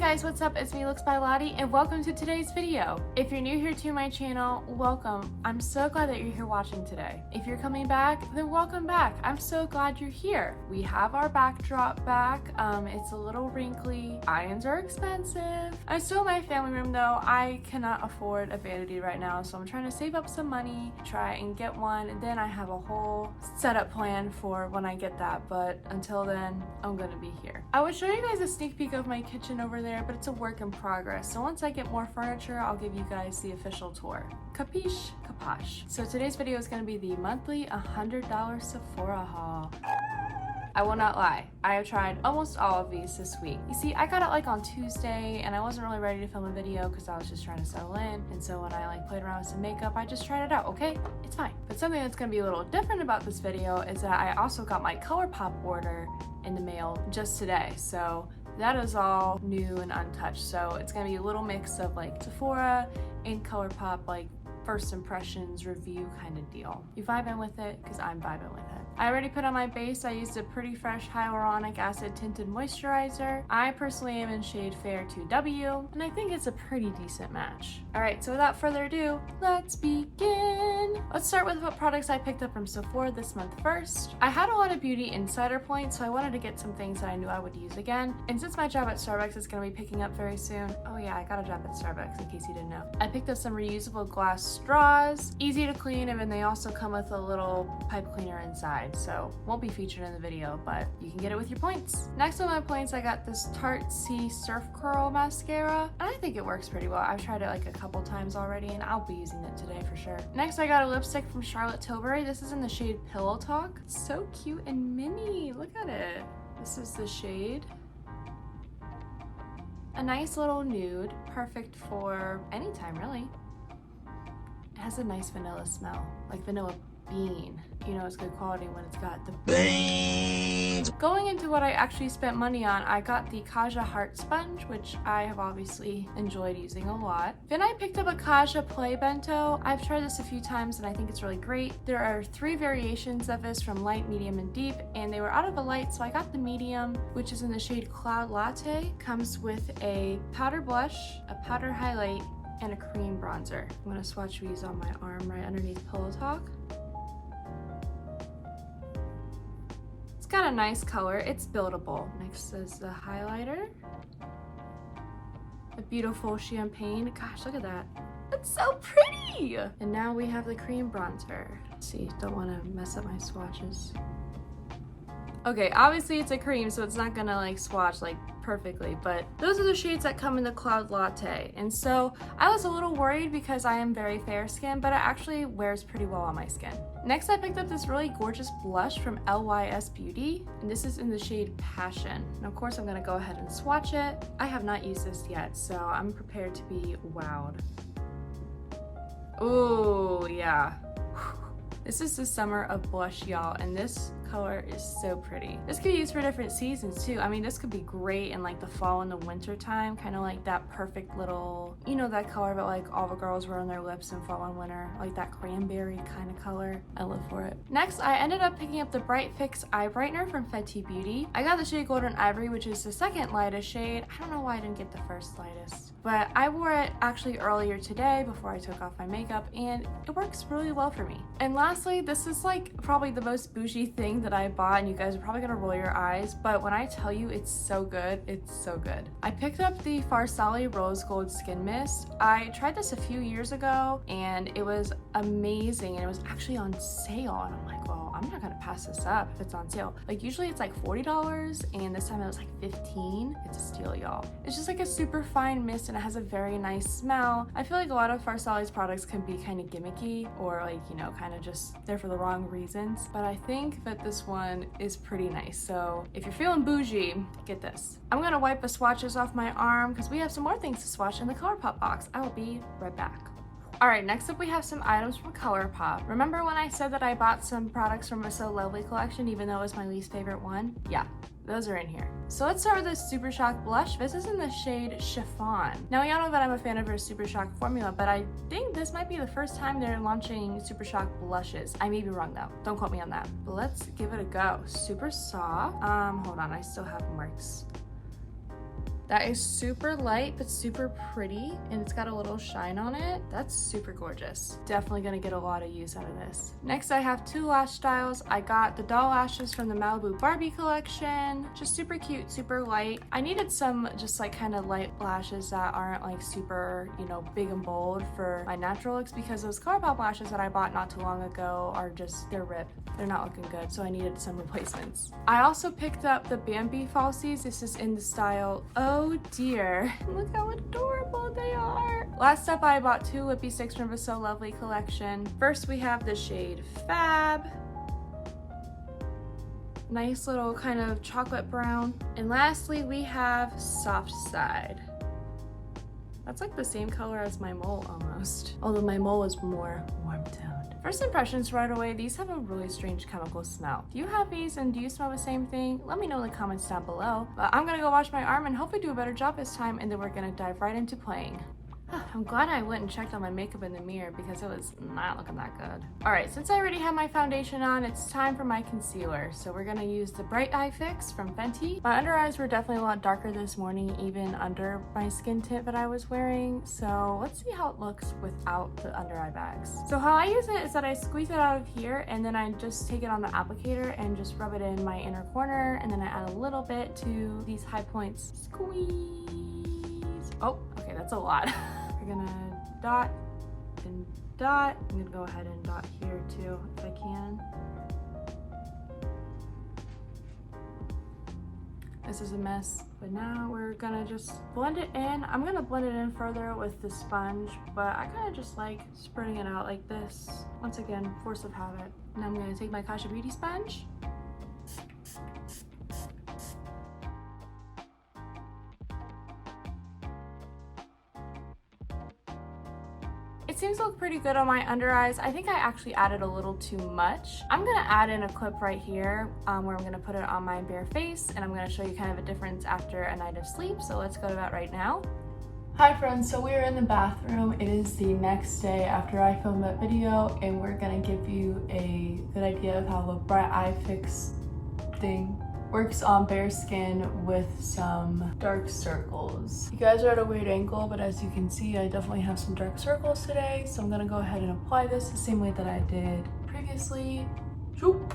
guys, what's up? It's me, Looks by Lottie, and welcome to today's video. If you're new here to my channel, welcome. I'm so glad that you're here watching today. If you're coming back, then welcome back. I'm so glad you're here. We have our backdrop back. It's a little wrinkly. Irons are expensive. I'm still in my family room though. I cannot afford a vanity right now, so I'm trying to save up some money, try and get one, and then I have a whole setup plan for when I get that, but until then, I'm gonna be here. I would show you guys a sneak peek of my kitchen over there, but it's a work in progress. So once I get more furniture, I'll give you guys the official tour. Capiche? Caposh. So today's video is going to be the monthly $100 Sephora haul. I will not lie, I have tried almost all of these this week. You see, I got it like on Tuesday and I wasn't really ready to film a video because I was just trying to settle in. And so when I played around with some makeup, I just tried it out, okay? It's fine. But something that's gonna be a little different about this video is that I also got my Colourpop order in the mail just today. So that is all new and untouched. So it's gonna be a little mix of Sephora and Colourpop, first impressions review kind of deal. You vibing with it? Because I'm vibing with it. I already put on my base. I used a Pretty Fresh hyaluronic acid tinted moisturizer. I personally am in shade Fair 2W, and I think it's a pretty decent match. All right, so without further ado, let's begin. Let's start with what products I picked up from Sephora this month first. I had a lot of beauty insider points, so I wanted to get some things that I knew I would use again. And since my job at Starbucks is gonna be picking up very soon, oh yeah, I got a job at Starbucks in case you didn't know. I picked up some reusable glass straws, easy to clean, and then they also come with a little pipe cleaner inside. So won't be featured in the video, but you can get it with your points. Next on my points, I got this Tarte Surf Curl mascara, and I think it works pretty well. I've tried it a couple times already, and I'll be using it today for sure. Next, I got a lipstick from Tilbury. This is in the shade Pillow Talk. It's so cute and mini. Look at it. This is the shade. A nice little nude, perfect for any time really. It has a nice vanilla smell, like vanilla bean. You know it's good quality when it's got the beans. Going into what I actually spent money on, I got the Kaja Heart Sponge, which I have obviously enjoyed using a lot. Then I picked up a Kaja Play Bento. I've tried this a few times and I think it's really great. There are 3 variations of this from light, medium, and deep, and they were out of a light, so I got the medium, which is in the shade Cloud Latte. Comes with a powder blush, a powder highlight, and a cream bronzer. I'm gonna swatch these on my arm right underneath Pillow Talk. Got a nice color. It's buildable. Next is the highlighter. A beautiful champagne. Gosh, look at that. It's so pretty! And now we have the cream bronzer. Let's see, don't want to mess up my swatches. Okay, obviously it's a cream, so it's not gonna swatch perfectly, but those are the shades that come in the Cloud Latte. And so I was a little worried because I am very fair skinned, but it actually wears pretty well on my skin. Next, I picked up this really gorgeous blush from LYS Beauty, and this is in the shade Passion. And of course, I'm gonna go ahead and swatch it. I have not used this yet, so I'm prepared to be wowed. Oh, yeah. This is the summer of blush, y'all, and this color is so pretty. This could be used for different seasons too. I mean, this could be great in the fall and the winter time, kind of that perfect little, you know, that color that all the girls wear on their lips in fall and winter, that cranberry kind of color. I live for it. Next, I ended up picking up the Bright Fix Eye Brightener from Fenty Beauty. I got the shade Golden Ivory, which is the second lightest shade. I don't know why I didn't get the first lightest, but I wore it actually earlier today before I took off my makeup, and it works really well for me. And lastly, this is probably the most bougie thing that I bought, and you guys are probably gonna roll your eyes, but when I tell you it's so good, it's so good. I picked up the Farsáli Rose Gold Skin Mist. I tried this a few years ago and it was amazing, and it was actually on sale, and I'm like, well, I'm not gonna pass this up if it's on sale. Usually it's $40, and this time it was $15. It's a steal, y'all. It's just a super fine mist, and it has a very nice smell. I feel a lot of Farsáli's products can be kind of gimmicky, or you know, kind of just there for the wrong reasons, but I think that this one is pretty nice. So if you're feeling bougie, get this. I'm gonna wipe the swatches off my arm because we have some more things to swatch in the Colourpop box. I will be right back. Alright, next up we have some items from Colourpop. Remember when I said that I bought some products from a So Lovely collection even though it was my least favorite one? Yeah, those are in here. So let's start with this Super Shock blush. This is in the shade Chiffon. Now y'all know that I'm a fan of their Super Shock formula, but I think this might be the first time they're launching Super Shock blushes. I may be wrong though, don't quote me on that. But let's give it a go. Super soft. Hold on, I still have marks. That is super light but super pretty, and it's got a little shine on it. That's super gorgeous. Definitely gonna get a lot of use out of this. Next, I have two lash styles. I got the doll lashes from the Malibu Barbie collection. Just super cute, super light. I needed some just like kind of light lashes that aren't like super, you know, big and bold for my natural looks, because those Colourpop lashes that I bought not too long ago are just, they're ripped. They're not looking good, so I needed some replacements. I also picked up the Bambi falsies. This is in the style Oh Dear. Look how adorable they are. Last up, I bought two Lippie sticks from the So Lovely collection. First, we have the shade Fab. Nice little kind of chocolate brown. And lastly, we have Soft Side. That's like the same color as my mole almost, although my mole is more warm toned. First impressions right away, these have a really strange chemical smell. Do you have these and do you smell the same thing? Let me know in the comments down below. But I'm gonna go wash my arm and hopefully do a better job this time, and then we're gonna dive right into playing. I'm glad I went and checked on my makeup in the mirror because it was not looking that good. All right, since I already have my foundation on, it's time for my concealer. So we're gonna use the Bright Eye Fix from Fenty. My under eyes were definitely a lot darker this morning, even under my skin tint that I was wearing. So let's see how it looks without the under eye bags. So how I use it is that I squeeze it out of here, and then I just take it on the applicator and just rub it in my inner corner, and then I add a little bit to these high points. Squeeze. Oh, okay, that's a lot. We're gonna dot and dot. I'm gonna go ahead and dot here too, if I can. This is a mess, but now we're gonna just blend it in. I'm gonna blend it in further with the sponge, but I kind of just like spreading it out like this. Once again, force of habit. And I'm gonna take my Kaja Beauty sponge. It seems to look pretty good on my under eyes. I think I actually added a little too much. I'm gonna add in a clip right here where I'm gonna put it on my bare face, and I'm gonna show you kind of a difference after a night of sleep. So let's go to that right now. Hi friends, so we're in the bathroom. It is the next day after I filmed that video, and we're gonna give you a good idea of how the Bright Eye Fix thing works on bare skin with some dark circles. You guys are at a weird angle, but as you can see, I definitely have some dark circles today. So I'm gonna go ahead and apply this the same way that I did previously. Shoop.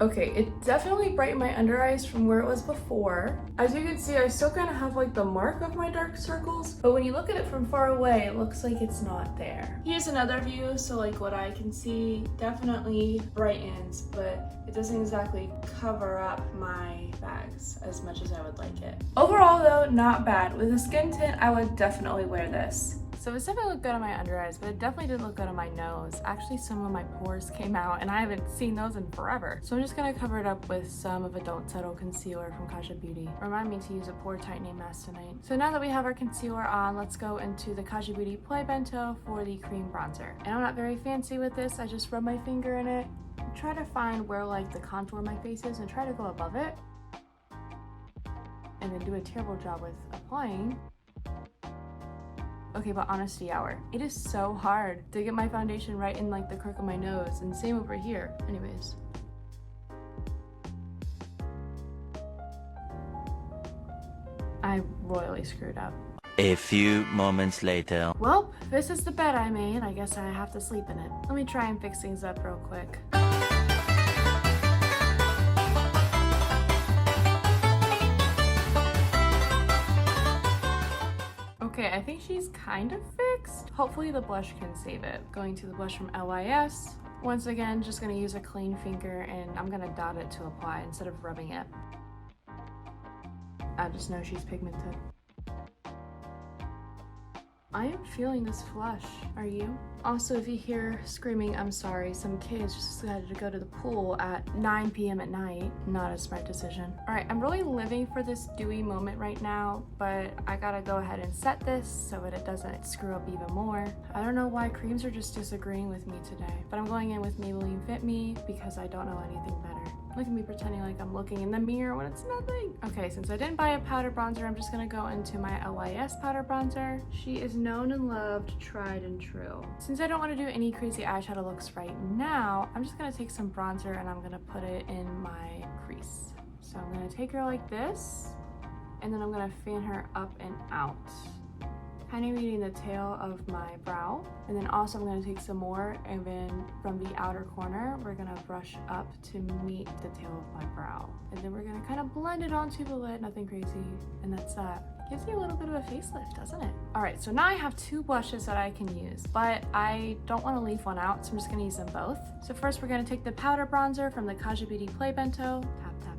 Okay, it definitely brightened my under eyes from where it was before. As you can see, I still kind of have like the mark of my dark circles, but when you look at it from far away, it looks like it's not there. Here's another view, so like what I can see definitely brightens, but it doesn't exactly cover up my bags as much as I would like it. Overall though, not bad. With a skin tint, I would definitely wear this. So it definitely looked good on my under eyes, but it definitely didn't look good on my nose. Actually, some of my pores came out, and I haven't seen those in forever. So I'm just gonna cover it up with some of a Don't Settle concealer from Kaja Beauty. Remind me to use a pore tightening mask tonight. So now that we have our concealer on, let's go into the Kaja Beauty Play Bento for the cream bronzer. And I'm not very fancy with this. I just rub my finger in it, try to find where like the contour of my face is, and try to go above it. And then do a terrible job with applying. Okay, but honesty hour. It is so hard to get my foundation right in like the crook of my nose, and same over here. Anyways. I royally screwed up. A few moments later. Well, this is the bed I made. I guess I have to sleep in it. Let me try and fix things up real quick. Okay, I think she's kind of fixed. Hopefully the blush can save it. Going to the blush from LYS. Once again, just gonna use a clean finger, and I'm gonna dot it to apply instead of rubbing it. I just know she's pigmented. I am feeling this flush. Are you? Also, if you hear screaming, I'm sorry. Some kids just decided to go to the pool at 9 p.m. at night. Not a smart decision. All right, I'm really living for this dewy moment right now, but I gotta go ahead and set this so that it doesn't screw up even more. I don't know why creams are just disagreeing with me today, but I'm going in with Maybelline Fit Me because I don't know anything better. Look at me pretending like I'm looking in the mirror when it's nothing. Okay, since I didn't buy a powder bronzer, I'm just gonna go into my LYS powder bronzer. She is known and loved, tried and true. Since I don't want to do any crazy eyeshadow looks right now, I'm just gonna take some bronzer and I'm gonna put it in my crease. So I'm gonna take her like this, and then I'm gonna fan her up and out, kind of meeting the tail of my brow. And then also I'm gonna take some more, and then from the outer corner, we're gonna brush up to meet the tail of my brow. And then we're gonna kind of blend it onto the lid, nothing crazy. And that's that. Gives you a little bit of a facelift, doesn't it? All right, so now I have two blushes that I can use, but I don't wanna leave one out, so I'm just gonna use them both. So first we're gonna take the powder bronzer from the Kaja Beauty Play Bento,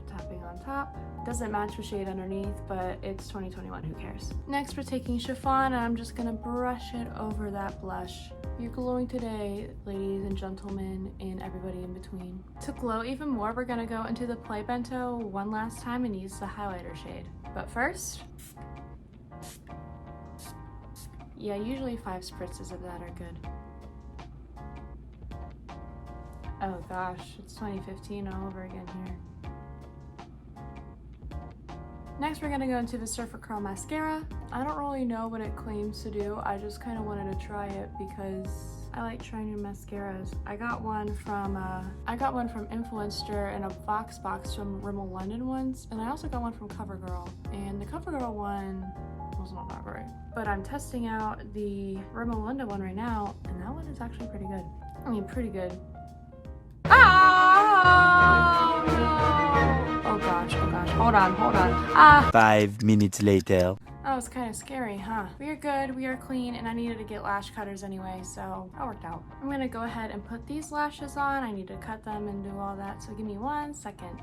tapping on top. Doesn't match the shade underneath, but it's 2021, who cares? Next, we're taking Chiffon, and I'm just gonna brush it over that blush. You're glowing today, ladies and gentlemen, and everybody in between. To glow even more, we're gonna go into the Play Bento one last time and use the highlighter shade. But first, yeah, usually 5 spritzes of that are good. Oh gosh, it's 2015 all over again here. Next, we're gonna go into the Surfer Curl Mascara. I don't really know what it claims to do. I just kind of wanted to try it because I like trying new mascaras. I got one from Influencer and a box from Rimmel London ones, and I also got one from CoverGirl. And the CoverGirl one was not that great. But I'm testing out the Rimmel London one right now, and that one is actually pretty good. I mean, pretty good. Oh, no. Oh gosh, hold on. Ah! 5 minutes later. That was kind of scary, huh? We are good, we are clean, and I needed to get lash cutters anyway, so that worked out. I'm gonna go ahead and put these lashes on. I need to cut them and do all that, so give me 1 second.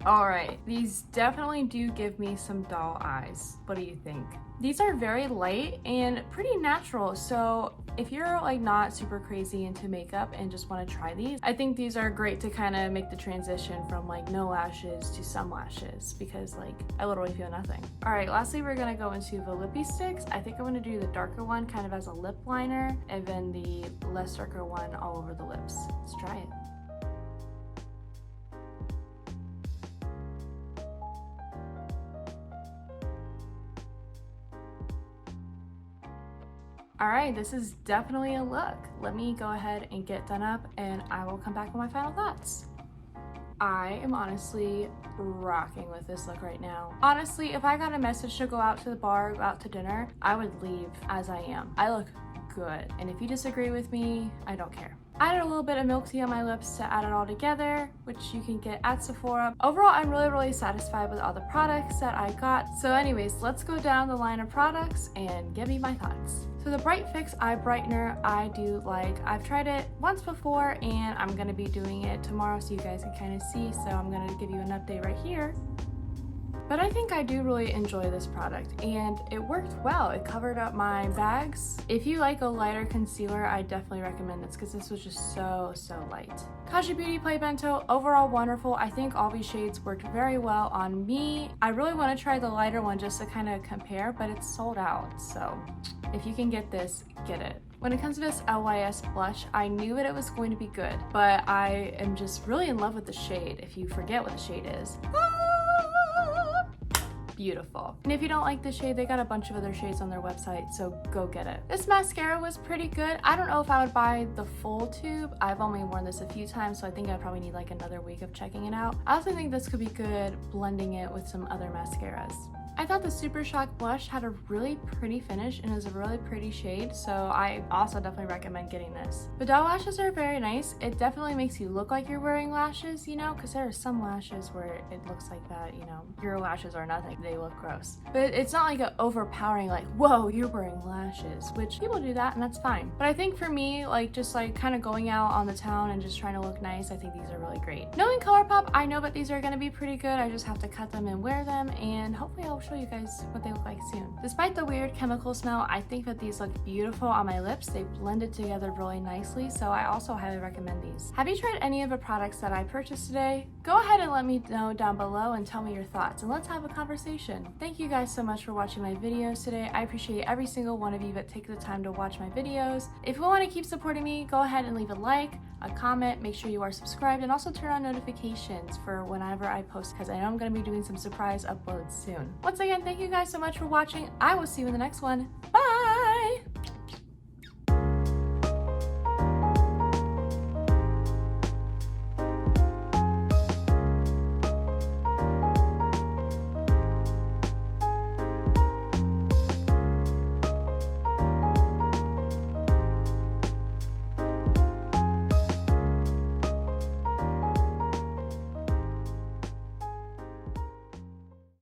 All right, these definitely do give me some doll eyes. What do you think? These are very light and pretty natural, so if you're like not super crazy into makeup and just want to try these, I think these are great to kind of make the transition from like no lashes to some lashes, because like I literally feel nothing. All right, lastly, we're gonna go into the Lippie sticks. I think I'm gonna do the darker one kind of as a lip liner, and then the less darker one all over the lips. Let's try it. All right, this is definitely a look. Let me go ahead and get done up, and I will come back with my final thoughts. I am honestly rocking with this look right now. Honestly, if I got a message to go out to the bar, go out to dinner, I would leave as I am. I look good, and if you disagree with me, I don't care. I added a little bit of milk tea on my lips to add it all together, which you can get at Sephora. Overall, I'm really satisfied with all the products that I got. So anyways, let's go down the line of products and give me my thoughts. So the Bright Fix Eye Brightener, I do like. I've tried it once before, and I'm gonna be doing it tomorrow so you guys can kind of see. So I'm gonna give you an update right here. But I think I do really enjoy this product, and it worked well. It covered up my bags. If you like a lighter concealer, I definitely recommend this because this was just so light. Kaja Beauty Play Bento, overall wonderful. I think all these shades worked very well on me. I really want to try the lighter one just to kind of compare, but it's sold out. So if you can get this, get it. When it comes to this LYS blush, I knew that it was going to be good, but I am just really in love with the shade. If you forget what the shade is. Beautiful. And if you don't like the shade, they got a bunch of other shades on their website, so go get it. This mascara was pretty good. I don't know if I would buy the full tube. I've only worn this a few times, so I think I probably need like another week of checking it out. I also think this could be good blending it with some other mascaras. I thought the Super Shock blush had a really pretty finish and is a really pretty shade, so I also definitely recommend getting this. The doll lashes are very nice. It definitely makes you look like you're wearing lashes, you know, because there are some lashes where it looks like that, you know, your lashes are nothing, they look gross. But it's not like an overpowering, like, whoa, you're wearing lashes, which people do that and that's fine. But I think for me, like just like kind of going out on the town and just trying to look nice, I think these are really great. Knowing Colourpop, I know that these are going to be pretty good. I just have to cut them and wear them, and hopefully I'll show show you guys what they look like soon. Despite the weird chemical smell, I think that these look beautiful on my lips. They blended together really nicely, so I also highly recommend these. Have you tried any of the products that I purchased today? Go ahead and let me know down below and tell me your thoughts, and let's have a conversation. Thank you guys so much for watching my videos today. I appreciate every single one of you that take the time to watch my videos. If you want to keep supporting me, go ahead and leave a like, a comment, make sure you are subscribed, and also turn on notifications for whenever I post, because I know I'm going to be doing some surprise uploads soon. Once again, thank you guys so much for watching. I will see you in the next one. Bye!